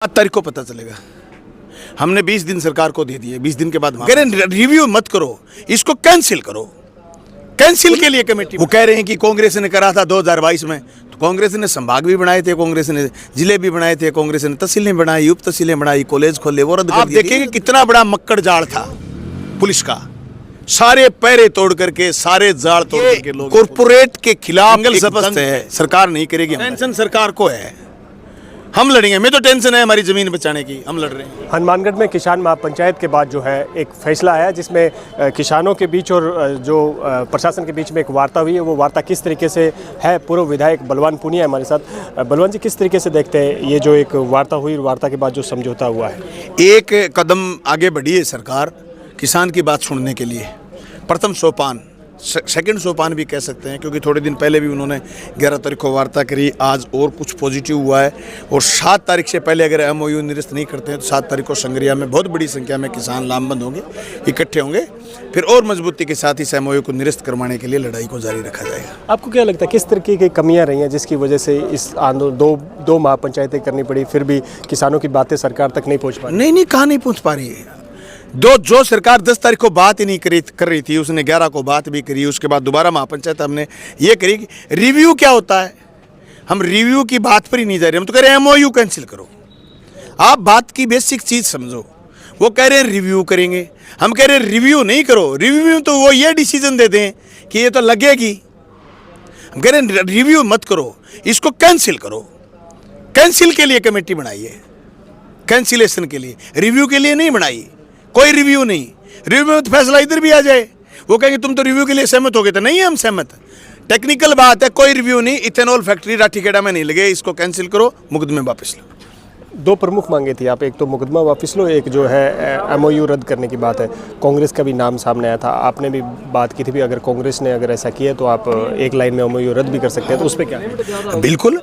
7 तारीख को पता चलेगा। हमने 20 दिन सरकार को दे दिए, 20 दिन के बाद कह रहे हैं रिव्यू मत करो, इसको कैंसिल करो। कैंसिल के लिए कमेटी, वो कह रहे हैं कि कांग्रेस ने करा था 2022 में, तो कांग्रेस ने संभाग भी बनाए थे, कांग्रेस ने जिले भी बनाए थे, कांग्रेस ने तहसीलें बनाई, उप तहसीलें बनाई, कॉलेज खोले, वो रद्द कर दिए। आप देखेंगे कितना बड़ा मक्कड़ जाल था पुलिस का, सारे पैरे तोड़ करके, सारे जाल तोड़ करके लोग कॉर्पोरेट के खिलाफ है। सरकार नहीं करेगी, टेंशन सरकार को है, हम लड़ेंगे। मैं तो टेंशन है हमारी जमीन बचाने की, हम लड़ रहे हैं। हनुमानगढ़ में किसान महापंचायत के बाद जो है एक फैसला आया जिसमें किसानों के बीच और जो प्रशासन के बीच में एक वार्ता हुई है। वो वार्ता किस तरीके से है, पूर्व विधायक बलवान पूनिया हमारे साथ। बलवान जी, किस तरीके से देखते हैं ये जो एक वार्ता हुई, वार्ता के बाद जो समझौता हुआ है? एक कदम आगे बढ़ी है सरकार किसान की बात सुनने के लिए। प्रथम सोपान, सेकंड सोपान भी कह सकते हैं, क्योंकि थोड़े दिन पहले भी उन्होंने 11 तारीख को वार्ता करी, आज और कुछ पॉजिटिव हुआ है। और 7 तारीख से पहले अगर MOU निरस्त नहीं करते हैं तो 7 तारीख को संग्रिया में बहुत बड़ी संख्या में किसान लामबंद होंगे, इकट्ठे होंगे, फिर और मजबूती के साथ इस MOU को निरस्त करवाने के लिए लड़ाई को जारी रखा जाएगा। आपको क्या लगता है किस तरीके की कमियां रही हैं जिसकी वजह से इस आंदोलन दो महापंचायतें करनी पड़ी, फिर भी किसानों की बातें सरकार तक नहीं पहुँच पा रही? नहीं, कहाँ नहीं पहुँच पा रही है। जो सरकार 10 तारीख को बात ही नहीं कर रही थी, उसने 11 को बात भी करी, उसके बाद दोबारा महापंचायत हमने ये करी कि रिव्यू क्या होता है। हम रिव्यू की बात पर ही नहीं जा रहे, हम तो कह रहे हैं MOU कैंसिल करो। आप बात की बेसिक चीज़ समझो। वो कह रहे हैं रिव्यू करेंगे, हम कह रहे हैं रिव्यू नहीं करो। रिव्यू तो वो ये डिसीजन दे दें कि ये तो लगेगी, हम कह रहे हैं रिव्यू मत करो, इसको कैंसिल करो। कैंसिल के लिए कमेटी बनाई है, कैंसिलेशन के लिए, रिव्यू के लिए नहीं बनाई। कोई रिव्यू नहीं, रिव्यू में तो फैसला इधर भी आ जाए। वो कहेंगे तुम तो रिव्यू के लिए सहमत हो गए थे, नहीं है हम सहमत। टेक्निकल बात है, कोई रिव्यू नहीं। इथेनॉल फैक्ट्री राठीखेड़ा में नहीं लगे, इसको कैंसिल करो, मुकदमे वापस लो। 2 प्रमुख मांगे थी आप, एक तो मुकदमा वापस लो, एक जो है MOU रद्द करने की बात है। कांग्रेस का भी नाम सामने आया था, आपने भी बात की थी भी अगर कांग्रेस ने अगर ऐसा किया तो आप एक लाइन में MOU रद्द भी कर सकते हैं, तो उस पर क्या? बिल्कुल,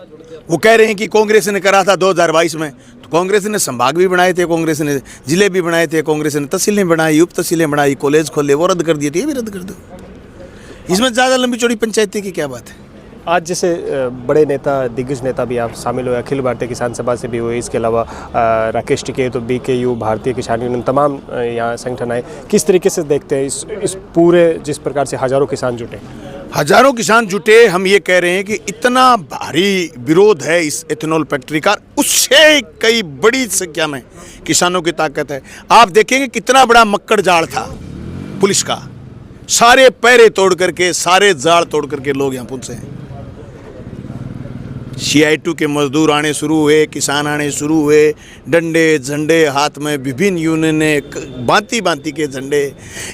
वो कह रहे हैं कि कांग्रेस ने करा था 2022 में, तो कांग्रेस ने संभाग भी बनाए थे, कांग्रेस ने जिले भी बनाए थे, कांग्रेस ने तहसीलें बनाई, उप तहसीलें बनाई, कॉलेज खोले, वो रद्द कर दिए थे, ये भी रद्द कर दो। इसमें ज़्यादा लंबी चौड़ी पंचायती की क्या बात है? आज जैसे बड़े नेता, दिग्गज नेता भी आप शामिल हुए, अखिल भारतीय किसान सभा से भी हुए, इसके अलावा राकेश टिकैत तो BKU, भारतीय किसान यूनियन, तमाम यहाँ संगठन आए। किस तरीके से देखते हैं इस पूरे, जिस प्रकार से हज़ारों किसान जुटे? हजारों किसान जुटे। हम ये कह रहे हैं कि इतना भारी विरोध है इस इथेनॉल फैक्ट्री का, उससे कई बड़ी संख्या में किसानों की ताकत है। आप देखेंगे कितना बड़ा मक्कड़ जाल था पुलिस का, सारे पैरे तोड़ करके, सारे जाल तोड़ करके लोग यहाँ पहुंचे हैं। CI2 के मजदूर आने शुरू हुए, किसान आने शुरू हुए, डंडे झंडे हाथ में, विभिन्न यूनियनें, भांति भांति के झंडे।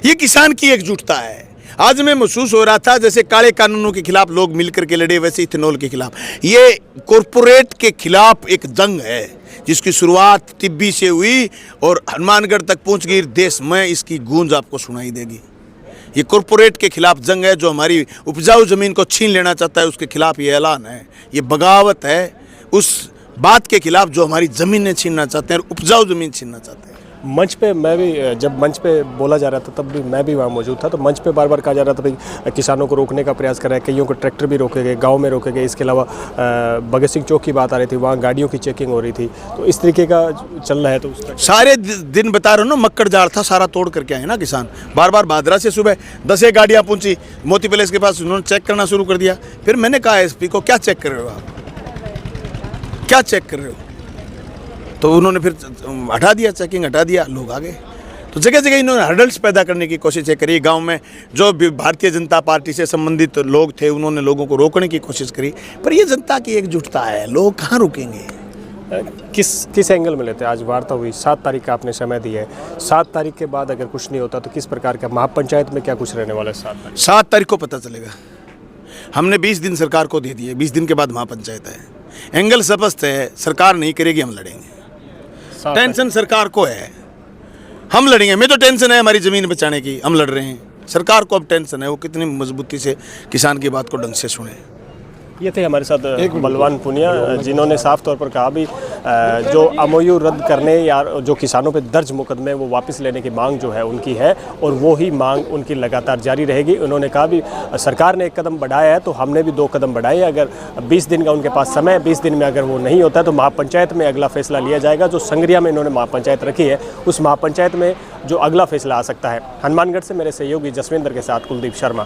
ये किसान की एकजुटता है। आज मैं महसूस हो रहा था जैसे काले कानूनों के खिलाफ लोग मिलकर के लड़े, वैसे इथेनॉल के खिलाफ ये कॉरपोरेट के खिलाफ एक जंग है, जिसकी शुरुआत टिब्बी से हुई और हनुमानगढ़ तक पहुंच गई। देश में इसकी गूंज आपको सुनाई देगी। ये कॉरपोरेट के खिलाफ जंग है, जो हमारी उपजाऊ ज़मीन को छीन लेना चाहता है, उसके खिलाफ ये ऐलान है। ये बगावत है उस बात के खिलाफ जो हमारी ज़मीनें छीनना चाहते हैं, उपजाऊ ज़मीन छीनना चाहते हैं। मंच पे मैं भी, जब मंच पे बोला जा रहा था तब भी मैं भी वहाँ मौजूद था, तो मंच पे बार बार कहा जा रहा था भाई किसानों को रोकने का प्रयास कर रहे हैं, कईयों को ट्रैक्टर भी रोके गए, गांव में रोके गए। इसके अलावा भगत सिंह चौक की बात आ रही थी, वहाँ गाड़ियों की चेकिंग हो रही थी, तो इस तरीके का चल रहा है। तो उसका सारे दिन बता रहे हो ना, मक्कड़ जाल था, सारा तोड़ करके आए ना किसान। बार बार भादरा से सुबह 10 गाड़ियाँ पहुँची मोती पैलेस के पास, उन्होंने चेक करना शुरू कर दिया। फिर मैंने कहा SP को, क्या चेक कर रहे हो आप, क्या चेक कर रहे हो? तो उन्होंने फिर हटा दिया, चेकिंग हटा दिया, लोग आ गए। तो जगह जगह इन्होंने हर्डल्स पैदा करने की कोशिश करी। गांव में जो भी भारतीय जनता पार्टी से संबंधित लोग थे, उन्होंने लोगों को रोकने की कोशिश करी, पर ये जनता की एकजुटता है, लोग कहाँ रुकेंगे? किस एंगल में लेते हैं? आज वार्ता हुई, 7 तारीख का आपने समय दिया है, 7 तारीख के बाद अगर कुछ नहीं होता तो किस प्रकार का महापंचायत में क्या कुछ रहने वाला है? 7 तारीख को पता चलेगा। हमने 20 दिन सरकार को दे दिए, 20 दिन के बाद महापंचायत है। एंगल स्पष्ट है, सरकार नहीं करेगी, हम लड़ेंगे। टेंशन सरकार को है, हम लड़ेंगे। मैं तो टेंशन है हमारी जमीन बचाने की, हम लड़ रहे हैं। सरकार को अब टेंशन है, वो कितनी मजबूती से किसान की बात को ढंग से सुने। ये थे हमारे साथ बलवान पुनिया, जिन्होंने साफ तौर पर कहा भी जो एमओयू रद्द करने या जो किसानों पे दर्ज मुकदमे वो वापस लेने की मांग जो है उनकी है और वो ही मांग उनकी लगातार जारी रहेगी। उन्होंने कहा भी सरकार ने एक कदम बढ़ाया है तो हमने भी 2 कदम बढ़ाए। अगर 20 दिन का उनके पास समय, 20 दिन में अगर वो नहीं होता तो महापंचायत में अगला फैसला लिया जाएगा। जो संग्रिया में इन्होंने महापंचायत रखी है उस महापंचायत में जो अगला फैसला आ सकता है। हनुमानगढ़ से मेरे सहयोगी जसविंदर के साथ कुलदीप शर्मा।